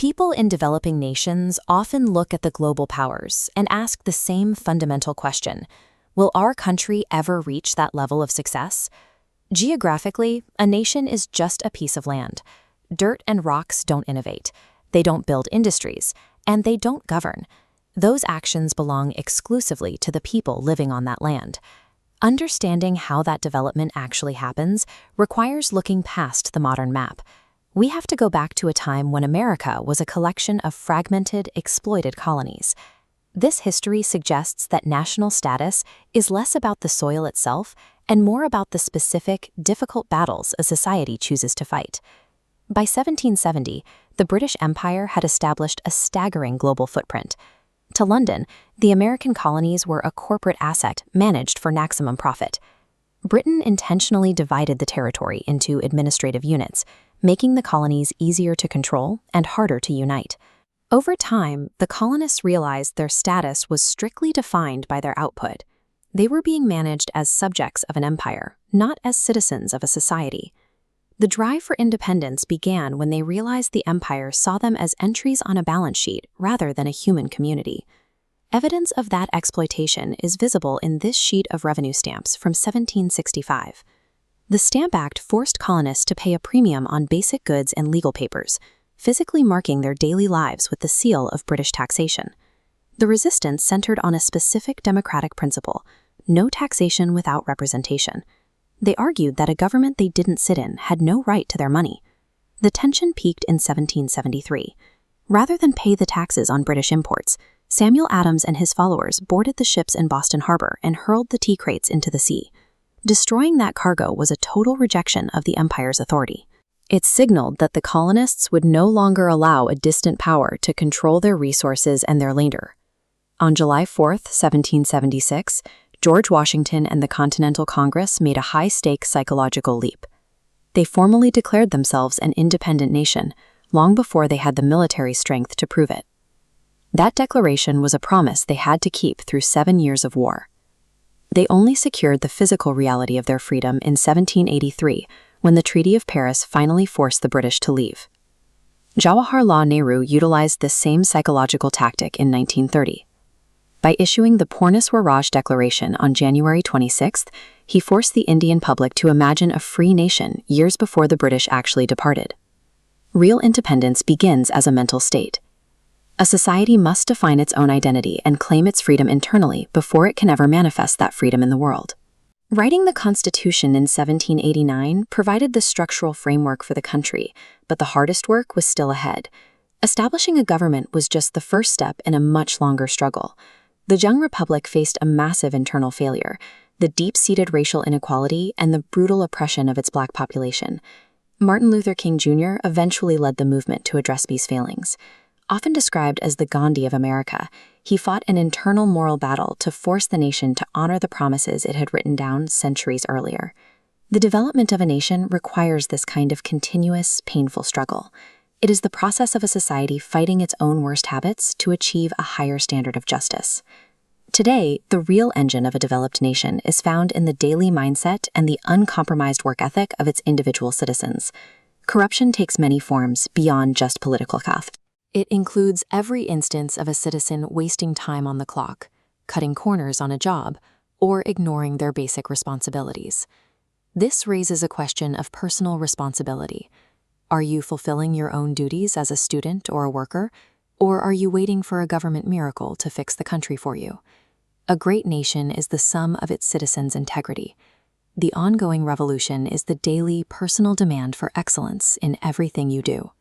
People in developing nations often look at the global powers and ask the same fundamental question: will our country ever reach that level of success? Geographically, a nation is just a piece of land. Dirt and rocks don't innovate, they don't build industries, and they don't govern. Those actions belong exclusively to the people living on that land. Understanding how that development actually happens requires looking past the modern map. We have to go back to a time when America was a collection of fragmented, exploited colonies. This history suggests that national status is less about the soil itself and more about the specific, difficult battles a society chooses to fight. By 1770, the British Empire had established a staggering global footprint. To London, the American colonies were a corporate asset managed for maximum profit. Britain intentionally divided the territory into administrative units, making the colonies easier to control and harder to unite. Over time, the colonists realized their status was strictly defined by their output. They were being managed as subjects of an empire, not as citizens of a society. The drive for independence began when they realized the empire saw them as entries on a balance sheet rather than a human community. Evidence of that exploitation is visible in this sheet of revenue stamps from 1765. The Stamp Act forced colonists to pay a premium on basic goods and legal papers, physically marking their daily lives with the seal of British taxation. The resistance centered on a specific democratic principle: no taxation without representation. They argued that a government they didn't sit in had no right to their money. The tension peaked in 1773. Rather than pay the taxes on British imports, Samuel Adams and his followers boarded the ships in Boston Harbor and hurled the tea crates into the sea. Destroying that cargo was a total rejection of the empire's authority. It signaled that the colonists would no longer allow a distant power to control their resources and their labor. On July 4, 1776, George Washington and the Continental Congress made a high-stakes psychological leap. They formally declared themselves an independent nation, long before they had the military strength to prove it. That declaration was a promise they had to keep through 7 years of war. They only secured the physical reality of their freedom in 1783, when the Treaty of Paris finally forced the British to leave. Jawaharlal Nehru utilized this same psychological tactic in 1930. By issuing the Purna Swaraj Declaration on January 26th, he forced the Indian public to imagine a free nation years before the British actually departed. Real independence begins as a mental state. A society must define its own identity and claim its freedom internally before it can ever manifest that freedom in the world. Writing the Constitution in 1789 provided the structural framework for the country, but the hardest work was still ahead. Establishing a government was just the first step in a much longer struggle. The young republic faced a massive internal failure: the deep-seated racial inequality and the brutal oppression of its black population. Martin Luther King Jr. eventually led the movement to address these failings. Often described as the Gandhi of America, he fought an internal moral battle to force the nation to honor the promises it had written down centuries earlier. The development of a nation requires this kind of continuous, painful struggle. It is the process of a society fighting its own worst habits to achieve a higher standard of justice. Today, the real engine of a developed nation is found in the daily mindset and the uncompromised work ethic of its individual citizens. Corruption takes many forms beyond just political craft. It includes every instance of a citizen wasting time on the clock, cutting corners on a job, or ignoring their basic responsibilities. This raises a question of personal responsibility. Are you fulfilling your own duties as a student or a worker, or are you waiting for a government miracle to fix the country for you? A great nation is the sum of its citizens' integrity. The ongoing revolution is the daily, personal demand for excellence in everything you do.